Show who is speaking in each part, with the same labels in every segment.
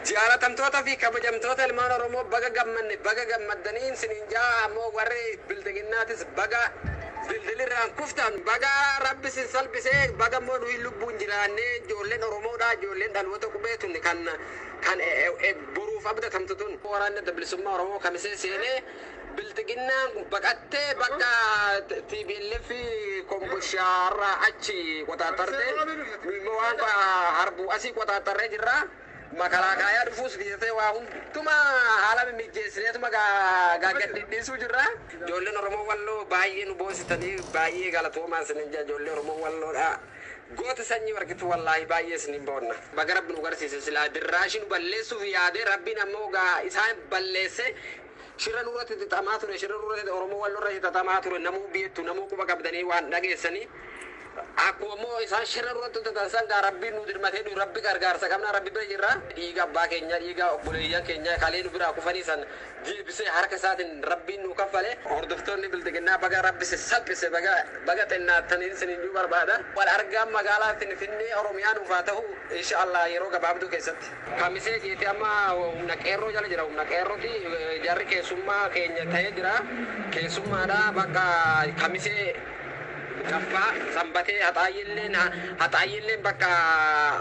Speaker 1: jaalatamtoota fi kabajamtoota ilmaan Oromoo baga gammanne baga gammaddanii isiniin jaa ammoo warri bildiginnaatis baga dildilirraan kuftan baga rabbi sin salphisee baga immoo nuyi lubbuun jiraanne ijoolleen Oromoodha ijoolleen dhaloota qubeetun kan boruuf abdatamtutun waraanni adda bilisummaa Oromoo kamisee seenee bildiginnaan baqattee bakka TPLF komboshaarraa achi qotaatarte waan harbuu asii qotaattarree jirra. Makalakaya dhufus bitatee waa hunduma haala mimmijeessineetuma gaggadhiisuu jirra. Ijoolleen Oromoo Walloo baay'ee nu boositanii baay'ee galatoomaa isiniin jaa ijoollee Oromoo Walloodha. Goota sanyii warqitu wallaahi baay'ee isiniin boonna. Baga Rabbi nu garsiise silaa dirraashii nu balleessuuf yaadee Rabbiin ammoo isaan balleesse. Shirra nurratti xixamaa ture shirra nurratti Oromoo Walloorratti xixamaa ture namuu biyyattu namuu quba qabdanii waan dhageessanii. Aku mau isaan shirra nurratti xixansan gaa Rabbiin nu dirmatee nu Rabbi gargaarsa qabna Rabbi bira jirra. Dhiiga abbaa keenya dhiiga obboleeyyan keenya kalee nu biraa kufanii san deebisee harka isaatiin Rabbiin nu kaffale. Hordoftoonni bildiginnaa baga Rabbi salphise baga xinnaatanii isiniin barbaada. Wal argaan magaalaa Finfinnee Oromiyaa nuuf haa ta'u inshallah yeroo gabaabduu keessatti. Kamisee jeeti amma humna qeerroo jala jira humna qeerrooti jarri keessummaa keenya ta'ee jira. Keessummaadha bakka kamisee Kafa sambatee haxaayilleen bakka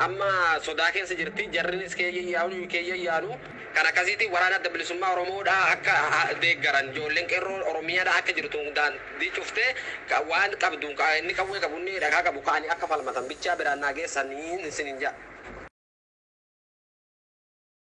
Speaker 1: amma sodaa keessa jirti jarrinis keeyyaanu kan akkasiitti waraana adda bilisummaa Oromoodha akka deeggaran ijoolleen qeerroo Oromiyaadha akka jirtu daandii cuftee waan qabdu inni qawwee qabu inni dhagaa qabu kaanii akka falmatan bichaa biraan naageessanii isiniin jaa.